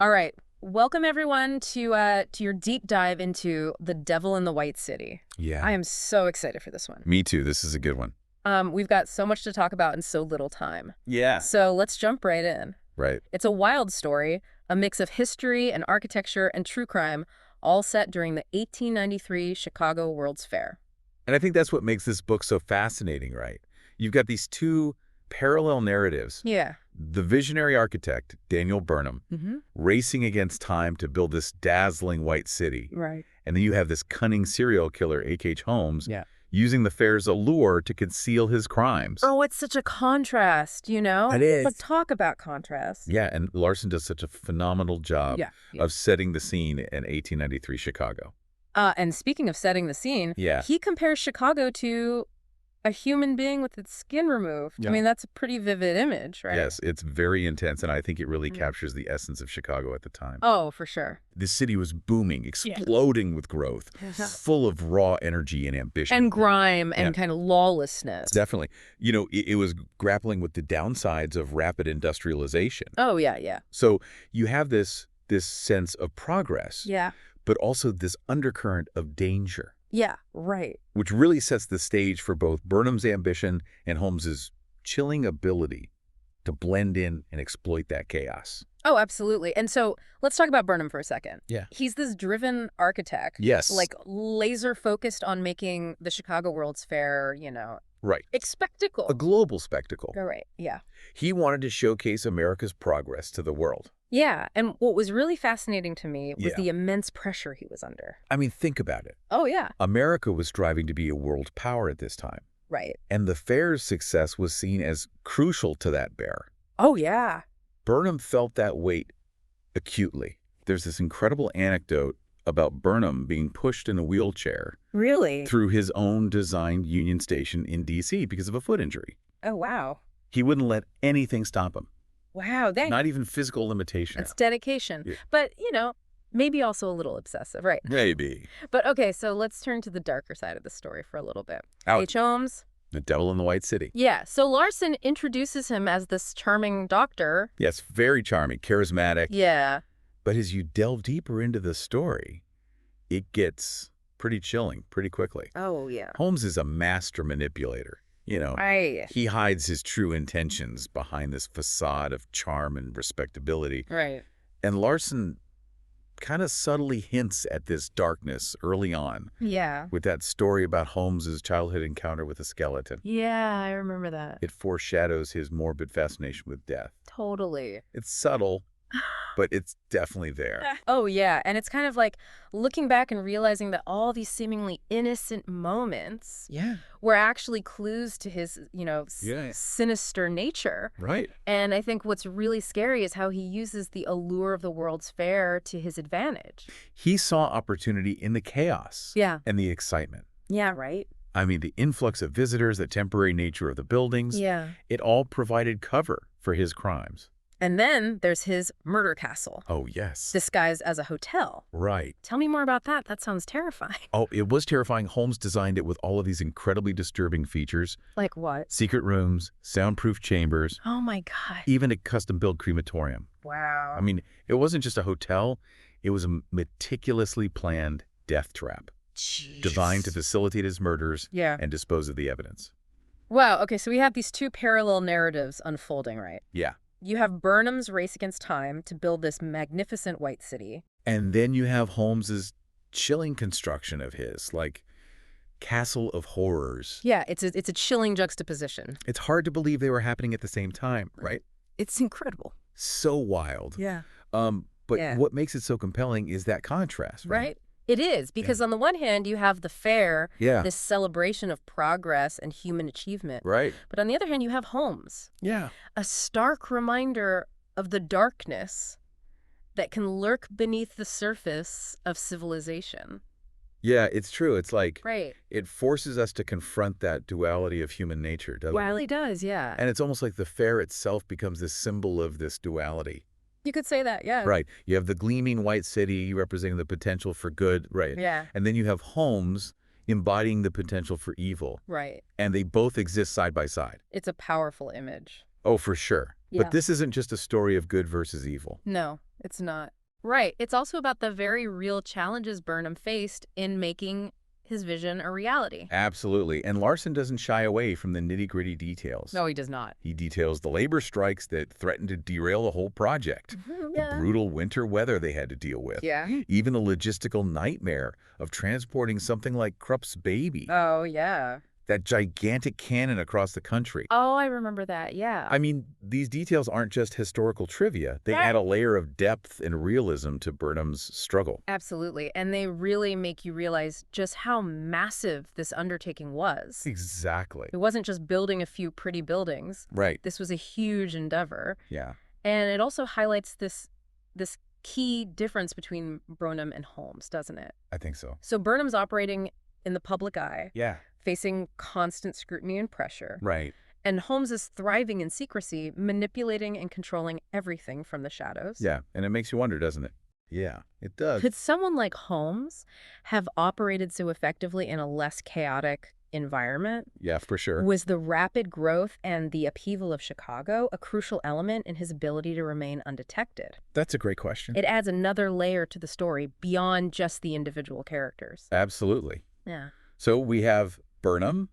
All right. Welcome everyone to your deep dive into The Devil in the White City. Yeah. I am so excited for this one. Me too. This is a good one. We've got so much to talk about in so little time. Yeah. So let's jump right in. Right. It's a wild story, a mix of history and architecture and true crime, all set during the 1893 Chicago World's Fair. And I think that's what makes this book so fascinating, right? You've got these two parallel narratives. Yeah. The visionary architect, Daniel Burnham, racing against time to build this dazzling white city. Right. And then you have this cunning serial killer, H.H. Holmes, Yeah. using the fair's allure to conceal his crimes. Oh, it's such a contrast, you know? It is. Let's talk about contrast. Yeah, and Larson does such a phenomenal job Yeah. of setting the scene in 1893 Chicago. And speaking of setting the scene, Yeah. he compares Chicago to a human being with its skin removed. Yeah. I mean, that's a pretty vivid image, right? Yes, it's very intense, and I think it really captures the essence of Chicago at the time. Oh, for sure. The city was booming, exploding with growth, full of raw energy and ambition. And grime and kind of lawlessness. Definitely. You know, it was grappling with the downsides of rapid industrialization. Oh, yeah, yeah. So you have this sense of progress, Yeah. but also this undercurrent of danger, Yeah, right. which really sets the stage for both Burnham's ambition and Holmes's chilling ability to blend in and exploit that chaos. Oh, absolutely. And so let's talk about Burnham for a second. Yeah. He's this driven architect. Yes. Like laser focused on making the Chicago World's Fair, you know, Right. a spectacle. A global spectacle. Oh, right. Yeah. He wanted to showcase America's progress to the world. Yeah. And what was really fascinating to me was Yeah. the immense pressure he was under. I mean, think about it. Oh, yeah. America was striving to be a world power at this time, Right. and the fair's success was seen as crucial to that bear. Oh, yeah. Burnham felt that weight acutely. There's this incredible anecdote about Burnham being pushed in a wheelchair Really? through his own designed Union Station in D.C. because of a foot injury. Oh, wow. He wouldn't let anything stop him, Wow. not even physical limitation. That's dedication. Yeah. But, you know, maybe also a little obsessive, right? Maybe. But, okay, so let's turn to the darker side of the story for a little bit. Ouch. H. Holmes. The Devil in the White City. Yeah, so Larson introduces him as this charming doctor. Yes, very charming, charismatic. Yeah. But as you delve deeper into the story, it gets pretty chilling pretty quickly. Oh, yeah. Holmes is a master manipulator. You know, Right. he hides his true intentions behind this facade of charm and respectability. Right. And Larson kind of subtly hints at this darkness early on Yeah. with that story about Holmes's childhood encounter with a skeleton. Yeah, I remember that. It foreshadows his morbid fascination with death. Totally. It's subtle, but it's definitely there. Oh, yeah. And it's kind of like looking back and realizing that all these seemingly innocent moments Yeah. were actually clues to his, you know, Yeah. sinister nature. Right. And I think what's really scary is how he uses the allure of the World's Fair to his advantage. He saw opportunity in the chaos Yeah. and the excitement. Yeah, right? I mean, the influx of visitors, the temporary nature of the buildings, Yeah. it all provided cover for his crimes. And then there's his murder castle, Oh, yes. disguised as a hotel. Right. Tell me more about that. That sounds terrifying. Oh, it was terrifying. Holmes designed it with all of these incredibly disturbing features. Like what? Secret rooms, soundproof chambers, Oh, my God. even a custom-built crematorium. Wow. I mean, it wasn't just a hotel. It was a meticulously planned death trap, Jeez. designed to facilitate his murders Yeah. and dispose of the evidence. Wow. Okay, so we have these two parallel narratives unfolding, right? Yeah. You have Burnham's race against time to build this magnificent white city. And then you have Holmes's chilling construction of his, like Castle of Horrors. Yeah, it's a chilling juxtaposition. It's hard to believe they were happening at the same time, right? It's incredible. So wild. Yeah. But Yeah. what makes it so compelling is that contrast, right? Right? It is, because on the one hand, you have the fair, Yeah. this celebration of progress and human achievement. Right. But on the other hand, you have Holmes, Yeah. a stark reminder of the darkness that can lurk beneath the surface of civilization. Yeah, it's true. It's like Right. it forces us to confront that duality of human nature, doesn't Well, it? he does, yeah. And it's almost like the fair itself becomes this symbol of this duality. You could say that, yeah. Right. You have the gleaming white city representing the potential for good, right? Yeah, And then you have Holmes embodying the potential for evil. right. And they both exist side by side. It's a powerful image. Oh, for sure. Yeah. But this isn't just a story of good versus evil. No, It's not. Right. It's also about the very real challenges Burnham faced in making his vision a reality. Absolutely. And Larson doesn't shy away from the nitty-gritty details. No, he does not. He details the labor strikes that threatened to derail the whole project, the Yeah. brutal winter weather they had to deal with, Yeah. even the logistical nightmare of transporting something like Krupp's baby, Oh, yeah. that gigantic cannon across the country. Oh, I remember that. Yeah. I mean, these details aren't just historical trivia. They add a layer of depth and realism to Burnham's struggle. Absolutely. And they really make you realize just how massive this undertaking was. Exactly. It wasn't just building a few pretty buildings. Right. This was a huge endeavor. Yeah. And it also highlights this key difference between Burnham and Holmes, doesn't it? I think so. So Burnham's operating in the public eye, Yeah. facing constant scrutiny and pressure. Right. And Holmes is thriving in secrecy, manipulating and controlling everything from the shadows. Yeah. And it makes you wonder, doesn't it? Yeah, it does. Could someone like Holmes have operated so effectively in a less chaotic environment? Yeah, for sure. Was the rapid growth and the upheaval of Chicago a crucial element in his ability to remain undetected? That's a great question. It adds another layer to the story beyond just the individual characters. Absolutely. Yeah. So we have Burnham,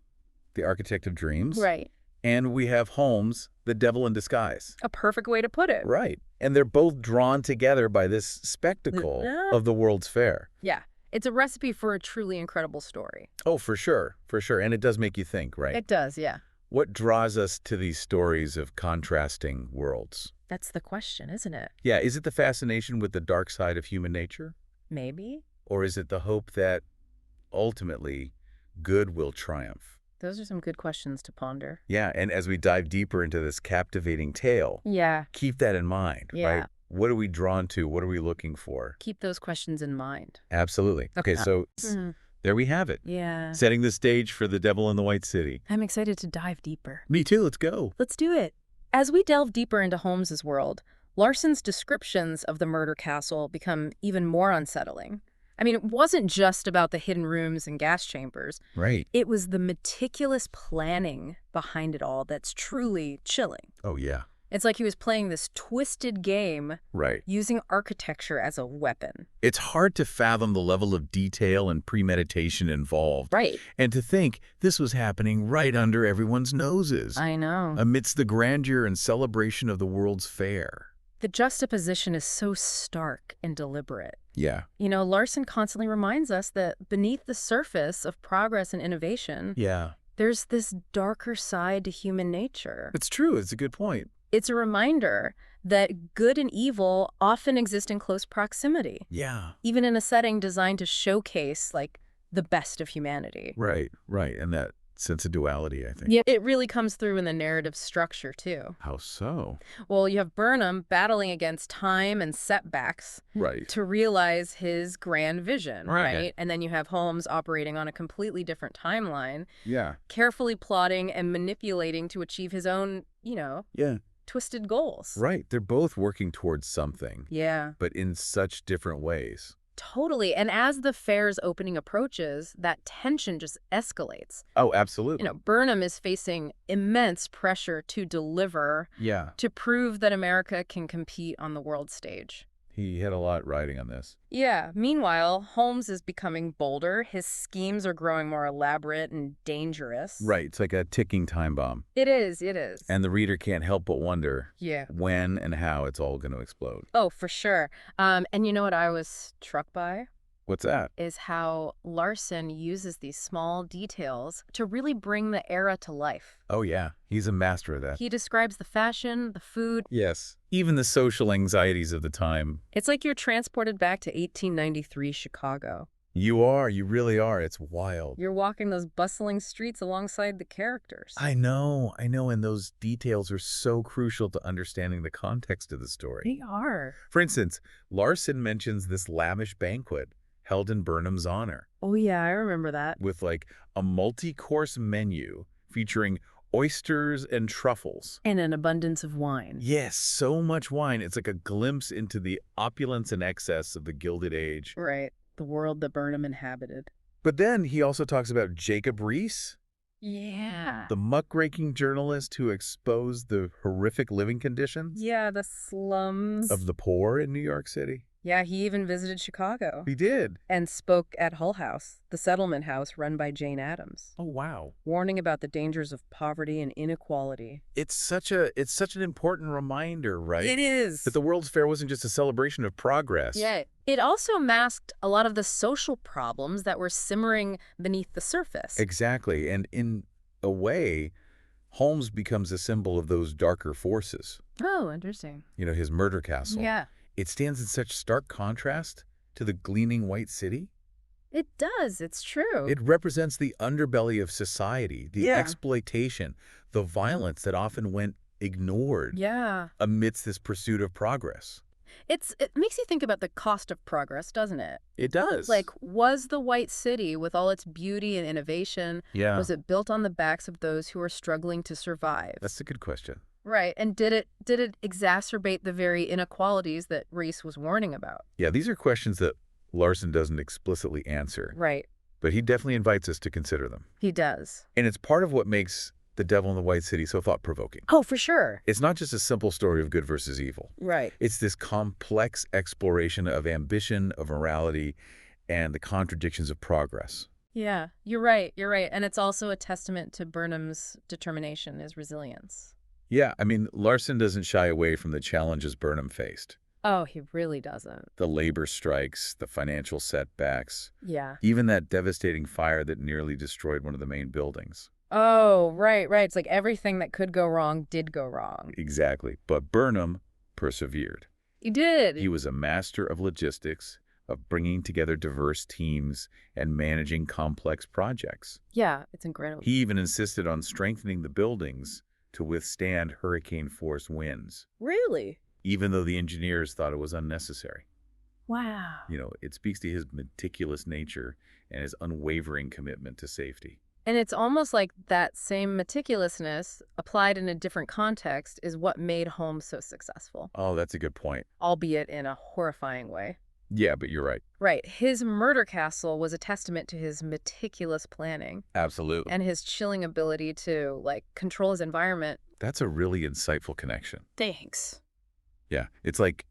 the architect of dreams. Right. And we have Holmes, the devil in disguise. A perfect way to put it. Right. And they're both drawn together by this spectacle of the World's Fair. Yeah. It's a recipe for a truly incredible story. Oh, for sure. For sure. And it does make you think, right? It does, yeah. What draws us to these stories of contrasting worlds? That's the question, isn't it? Yeah. Is it the fascination with the dark side of human nature? Maybe. Or is it the hope that ultimately good will triumph? Those are some good questions to ponder. Yeah. And as we dive deeper into this captivating tale, Yeah. keep that in mind, Yeah. right? What are we drawn to? What are we looking for? Keep those questions in mind. Absolutely. Okay, so there we have it. Yeah. Setting the stage for The Devil in the White City. I'm excited to dive deeper. Me too. Let's go. Let's do it. As we delve deeper into Holmes's world, Larson's descriptions of the murder castle become even more unsettling. I mean, it wasn't just about the hidden rooms and gas chambers. Right. It was the meticulous planning behind it all that's truly chilling. Oh, yeah. It's like he was playing this twisted game, Right. using architecture as a weapon. It's hard to fathom the level of detail and premeditation involved. Right. And to think this was happening right under everyone's noses, I know. amidst the grandeur and celebration of the World's Fair. The juxtaposition is so stark and deliberate. Yeah. You know, Larson constantly reminds us that beneath the surface of progress and innovation, Yeah. there's this darker side to human nature. It's true. It's a good point. It's a reminder that good and evil often exist in close proximity, Yeah. even in a setting designed to showcase, like, the best of humanity. Right. Right. And that sense of duality, I think. Yeah, it really comes through in the narrative structure, too. How so? Well, you have Burnham battling against time and setbacks Right. to realize his grand vision, Right. right? And then you have Holmes operating on a completely different timeline, Yeah. carefully plotting and manipulating to achieve his own, Yeah. twisted goals. Right. They're both working towards something, Yeah, but in such different ways. totally. And as the fair's opening approaches, that tension just escalates. Oh, absolutely. Burnham is facing immense pressure to deliver, Yeah. to prove that America can compete on the world stage. He had a lot riding on this. Yeah. Meanwhile, Holmes is becoming bolder. His schemes are growing more elaborate and dangerous. Right. It's like a ticking time bomb. It is. It is. And the reader can't help but wonder Yeah. when and how it's all going to explode. Oh, for sure. And you know what I was struck by? What's that? Is how Larson uses these small details to really bring the era to life. Oh, yeah. He's a master of that. He describes the fashion, the food. Yes. Even the social anxieties of the time. It's like you're transported back to 1893 Chicago. You are. You really are. It's wild. You're walking those bustling streets alongside the characters. I know. And those details are so crucial to understanding the context of the story. They are. For instance, Larson mentions this lavish banquet held in Burnham's honor, Oh, yeah, I remember that. with like a multi-course menu featuring oysters and truffles. And an abundance of wine. Yes, so much wine. It's like a glimpse into the opulence and excess of the Gilded Age. Right. The world that Burnham inhabited. But then he also talks about Jacob Riis, Yeah. The muckraking journalist who exposed the horrific living conditions Yeah, the slums. of the poor in New York City. Yeah, he even visited Chicago He did. and spoke at Hull House, the settlement house run by Jane Addams, Oh, wow. warning about the dangers of poverty and inequality. It's such an important reminder, right? It is. That the World's Fair wasn't just a celebration of progress. Yeah. It also masked a lot of the social problems that were simmering beneath the surface. Exactly. And in a way, Holmes becomes a symbol of those darker forces. Oh, interesting. You know, his murder castle. Yeah. It stands in such stark contrast to the gleaming white city. It does. It's true. It represents the underbelly of society, the Yeah. exploitation, the violence that often went ignored Yeah. amidst this pursuit of progress. It makes you think about the cost of progress, doesn't it? It does. Like, was the White City, with all its beauty and innovation, yeah, was it built on the backs of those who are struggling to survive? that's a good question. Right. And did it exacerbate the very inequalities that Reese was warning about? Yeah, these are questions that Larson doesn't explicitly answer, Right. but he definitely invites us to consider them. He does. And it's part of what makes The Devil in the White City so thought-provoking. Oh, for sure. It's not just a simple story of good versus evil. Right. It's this complex exploration of ambition, of morality, and the contradictions of progress. Yeah, you're right. You're right. And it's also a testament to Burnham's determination, his resilience. Yeah, I mean, Larson doesn't shy away from the challenges Burnham faced. Oh, he really doesn't. The labor strikes, the financial setbacks, Yeah. even that devastating fire that nearly destroyed one of the main buildings. Oh, right, right. It's like everything that could go wrong did go wrong. Exactly. But Burnham persevered. He did. He was a master of logistics, of bringing together diverse teams and managing complex projects. Yeah, it's incredible. He even insisted on strengthening the buildings to withstand hurricane-force winds, Really? even though the engineers thought it was unnecessary. Wow. You know, it speaks to his meticulous nature and his unwavering commitment to safety. And it's almost like that same meticulousness applied in a different context is what made Holmes so successful, Oh, that's a good point. albeit in a horrifying way. Yeah, but you're right. Right. His murder castle was a testament to his meticulous planning Absolutely. and his chilling ability to, like, control his environment. That's a really insightful connection. Thanks. Yeah, it's like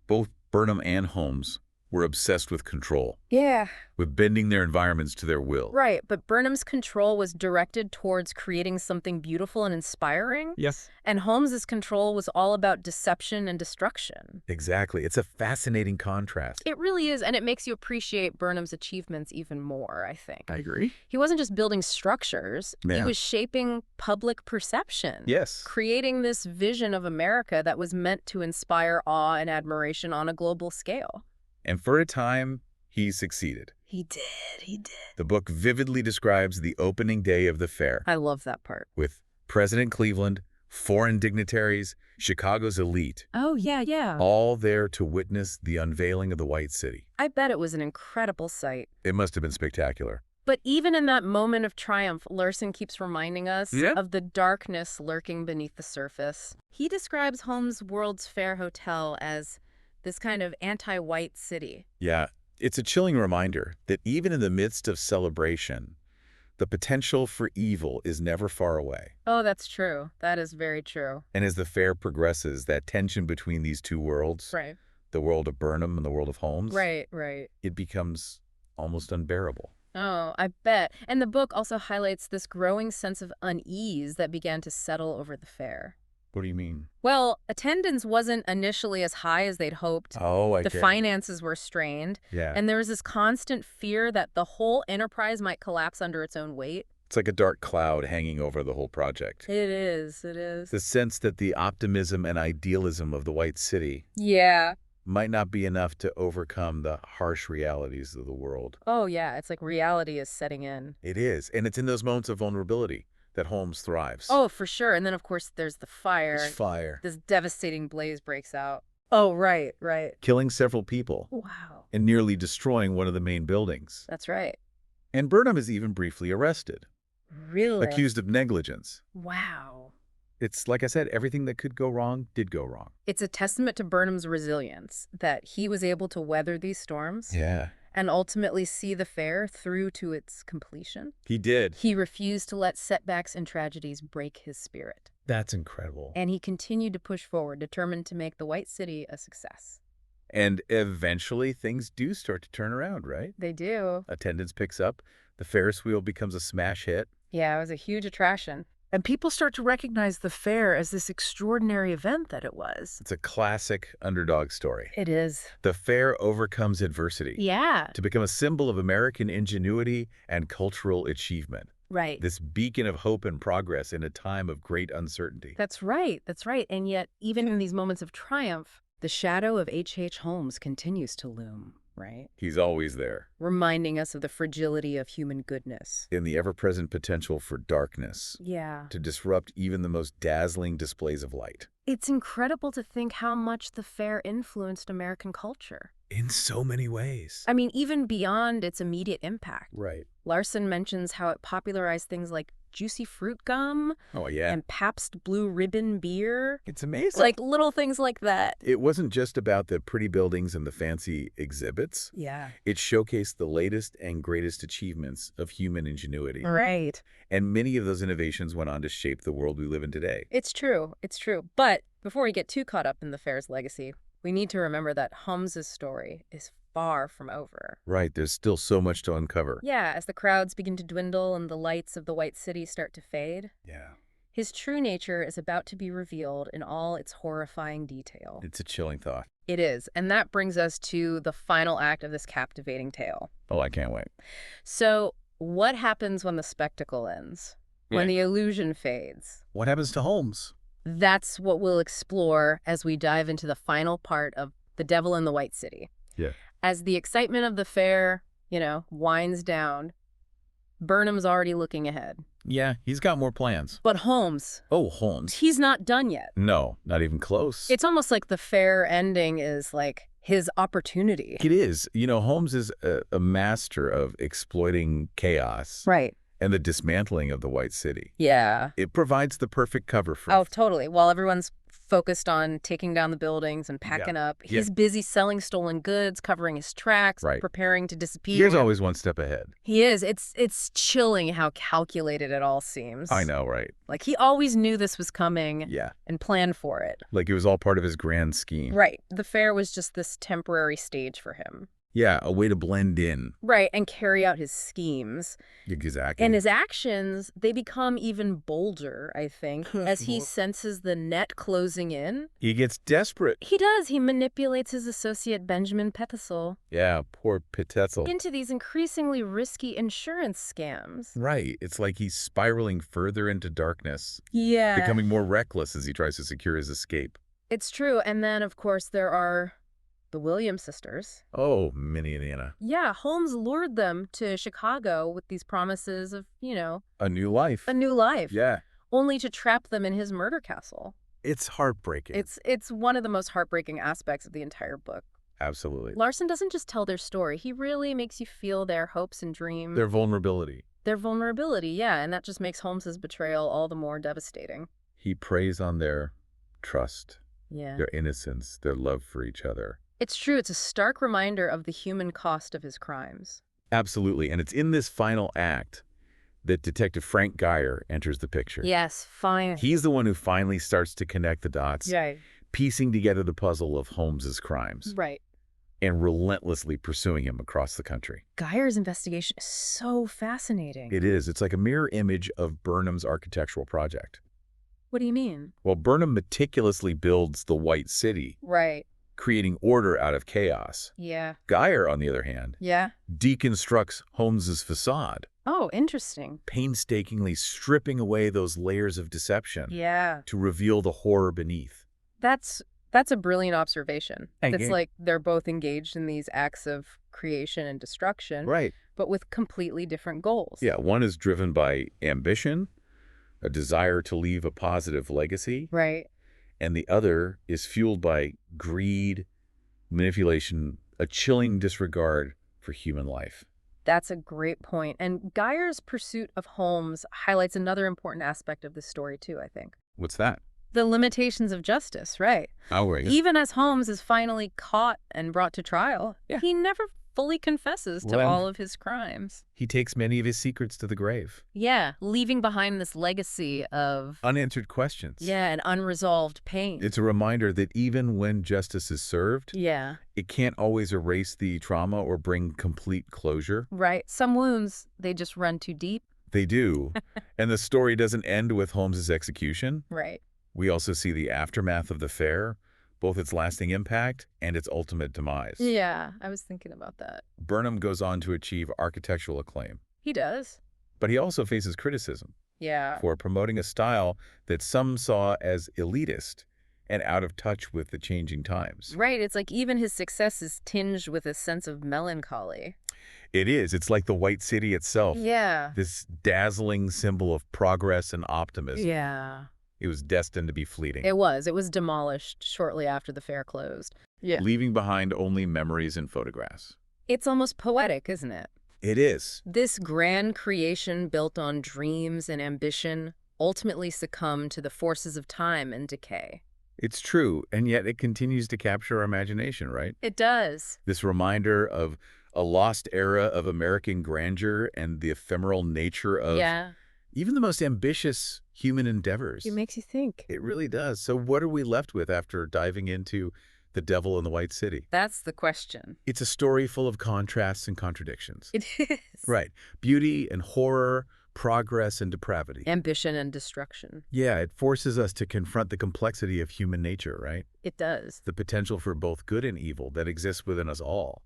both Burnham and Holmes were obsessed with control, Yeah. with bending their environments to their will. Right, but Burnham's control was directed towards creating something beautiful and inspiring, Yes. and Holmes's control was all about deception and destruction. Exactly. It's a fascinating contrast. It really is, and it makes you appreciate Burnham's achievements even more, I think. I agree. He wasn't just building structures, he Yeah. was shaping public perception. Yes. Creating this vision of America that was meant to inspire awe and admiration on a global scale. And for a time, he succeeded. He did. The book vividly describes the opening day of the fair, I love that part. with President Cleveland, foreign dignitaries, Chicago's elite, Oh, yeah. all there to witness the unveiling of the White City. I bet it was an incredible sight. It must have been spectacular. But even in that moment of triumph, Larson keeps reminding us Yeah. of the darkness lurking beneath the surface. He describes Holmes' World's Fair Hotel as this kind of anti-white city. Yeah, it's a chilling reminder that even in the midst of celebration, the potential for evil is never far away. Oh, that's true. That is very true. And as the fair progresses, that tension between these two worlds, Right. the world of Burnham and the world of Holmes, Right. it becomes almost unbearable. Oh, I bet. And the book also highlights this growing sense of unease that began to settle over the fair. What do you mean? Well, attendance wasn't initially as high as they'd hoped. Oh, I The get it. finances were strained. Yeah. And there was this constant fear that the whole enterprise might collapse under its own weight. It's like a dark cloud hanging over the whole project. It is. The sense that the optimism and idealism of the White City Yeah. might not be enough to overcome the harsh realities of the world. Oh, yeah. It's like reality is setting in. It is. And it's in those moments of vulnerability that Holmes thrives. Oh, for sure. And then, of course, there's the fire. There's fire. This devastating blaze breaks out. Oh, right. Killing several people Wow. and nearly destroying one of the main buildings. That's right. And Burnham is even briefly arrested, Really? accused of negligence. Wow. It's, like I said, everything that could go wrong did go wrong. It's a testament to Burnham's resilience that he was able to weather these storms Yeah. and ultimately see the fair through to its completion. He did. He refused to let setbacks and tragedies break his spirit. That's incredible. And he continued to push forward, determined to make the White City a success. And eventually things do start to turn around, right? They do. Attendance picks up. The Ferris wheel becomes a smash hit. Yeah, it was a huge attraction. And people start to recognize the fair as this extraordinary event that it was. It's a classic underdog story. It is. The fair overcomes adversity Yeah. to become a symbol of American ingenuity and cultural achievement. Right. This beacon of hope and progress in a time of great uncertainty. That's right. That's right. And yet, even in these moments of triumph, the shadow of H.H. Holmes continues to loom, right? He's always there, Reminding us of the fragility of human goodness. in the ever-present potential for darkness, Yeah. to disrupt even the most dazzling displays of light. It's incredible to think how much the fair influenced American culture. In so many ways. I mean, even beyond its immediate impact. Right. Larson mentions how it popularized things like juicy fruit gum Oh, yeah. and Pabst Blue Ribbon beer. It's amazing. Like little things like that. It wasn't just about the pretty buildings and the fancy exhibits. Yeah. It showcased the latest and greatest achievements of human ingenuity. Right. And many of those innovations went on to shape the world we live in today. It's true. It's true. But before we get too caught up in the fair's legacy, we need to remember that Holmes's story is far from over. Right, there's still so much to uncover. Yeah, as the crowds begin to dwindle and the lights of the White City start to fade, Yeah. his true nature is about to be revealed in all its horrifying detail. It's a chilling thought. It is, and that brings us to the final act of this captivating tale. Oh, I can't wait. So, what happens when the spectacle ends? When the illusion fades? What happens to Holmes? That's what we'll explore as we dive into the final part of The Devil in the White City. Yeah. As the excitement of the fair, winds down, Burnham's already looking ahead. Yeah, he's got more plans. But Holmes, Oh, Holmes. he's not done yet. No, not even close. It's almost like the fair ending is like his opportunity. It is. Holmes is a master of exploiting chaos Right. and the dismantling of the White City. Yeah. It provides the perfect cover for Oh, totally. While everyone's focused on taking down the buildings and packing up, Yeah. he's busy selling stolen goods, covering his tracks, Right. preparing to disappear. He's always one step ahead. He is. It's chilling how calculated it all seems. I know, right? Like he always knew this was coming Yeah. and planned for it. Like it was all part of his grand scheme. Right. The fair was just this temporary stage for him. Yeah, a way to blend in. Right. And carry out his schemes. Exactly. And his actions, they become even bolder, I think, as he senses the net closing in. He gets desperate. He does. He manipulates his associate Benjamin Pethersel Yeah, poor Pitetzel. into these increasingly risky insurance scams. Right. It's like he's spiraling further into darkness, Yeah. becoming more reckless as he tries to secure his escape. It's true. And then, of course, there are the Williams sisters. Oh, Minnie and Anna. Yeah, Holmes lured them to Chicago with these promises of, A new life. a new life. Yeah. Only to trap them in his murder castle. It's heartbreaking. It's one of the most heartbreaking aspects of the entire book. Absolutely. Larson doesn't just tell their story. He really makes you feel their hopes and dreams. Their vulnerability. Their vulnerability, yeah, and that just makes Holmes's betrayal all the more devastating. He preys on their trust, Yeah. their innocence, their love for each other. It's true. It's a stark reminder of the human cost of his crimes. Absolutely. And it's in this final act that Detective Frank Geyer enters the picture. Yes, fine. He's the one who finally starts to connect the dots, Right. piecing together the puzzle of Holmes's crimes Right. and relentlessly pursuing him across the country. Geyer's investigation is so fascinating. It is. It's like a mirror image of Burnham's architectural project. What do you mean? Well, Burnham meticulously builds the White City, Right. creating order out of chaos. Yeah. Geyer, on the other hand, Yeah. deconstructs Holmes's facade, Oh, interesting. painstakingly stripping away those layers of deception Yeah. to reveal the horror beneath. That's a brilliant observation. Thank It's you. like they're both engaged in these acts of creation and destruction, Right. but with completely different goals. Yeah, one is driven by ambition, a desire to leave a positive legacy, Right. and the other is fueled by greed, manipulation, a chilling disregard for human life. That's a great point. And Geyer's pursuit of Holmes highlights another important aspect of this story, too, I think. What's that? The limitations of justice, right? Oh, right. Even as Holmes is finally caught and brought to trial, Yeah. he never fully confesses to Well, all of his crimes. he takes many of his secrets to the grave. Yeah, leaving behind this legacy of, Unanswered questions. yeah, an unresolved pain. It's a reminder that even when justice is served, Yeah, it can't always erase the trauma or bring complete closure. right. Some wounds, they just run too deep. They do. And the story doesn't end with Holmes's execution. Right. We also see the aftermath of the fair, both its lasting impact and its ultimate demise. Yeah, I was thinking about that. Burnham goes on to achieve architectural acclaim, He does. but he also faces criticism Yeah. for promoting a style that some saw as elitist and out of touch with the changing times. Right, it's like even his success is tinged with a sense of melancholy. It is. It's like the White City itself, Yeah. this dazzling symbol of progress and optimism. Yeah. It was destined to be fleeting, It was. It was demolished shortly after the fair closed. Yeah. leaving behind only memories and photographs. It's almost poetic, isn't it? It is. This grand creation built on dreams and ambition ultimately succumbed to the forces of time and decay. It's true, and yet it continues to capture our imagination, right? It does. This reminder of a lost era of American grandeur and the ephemeral nature of Yeah. even the most ambitious human endeavors. It makes you think. It really does. So what are we left with after diving into The Devil in the White City? That's the question. It's a story full of contrasts and contradictions. It is. Right. Beauty and horror, progress and depravity. Ambition and destruction. Yeah, it forces us to confront the complexity of human nature, right? It does. The potential for both good and evil that exists within us all.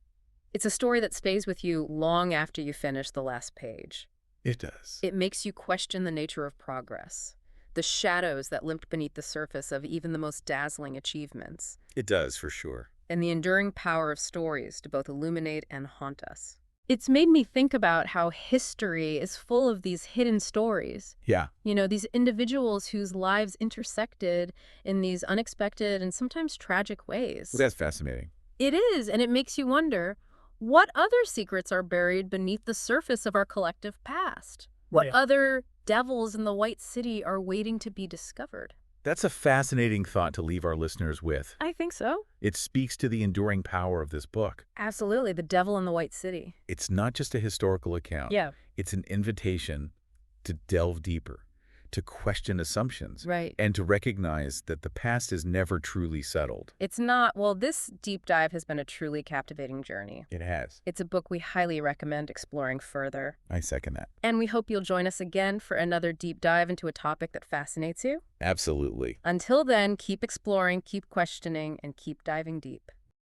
It's a story that stays with you long after you finish the last page. It does. It makes you question the nature of progress, the shadows that limp beneath the surface of even the most dazzling achievements, It does, for sure. and the enduring power of stories to both illuminate and haunt us. It's made me think about how history is full of these hidden stories. Yeah. You know, these individuals whose lives intersected in these unexpected and sometimes tragic ways. Well, that's fascinating. It is, and it makes you wonder, what other secrets are buried beneath the surface of our collective past? What Yeah. other devils in the White City are waiting to be discovered? That's a fascinating thought to leave our listeners with. I think so. It speaks to the enduring power of this book. Absolutely, the devil in the White City. It's not just a historical account. Yeah. It's an invitation to delve deeper, to question assumptions, Right. and to recognize that the past is never truly settled. It's not, well, this deep dive has been a truly captivating journey. It has. It's a book we highly recommend exploring further. I second that. And we hope you'll join us again for another deep dive into a topic that fascinates you. Absolutely. Until then, keep exploring, keep questioning, and keep diving deep.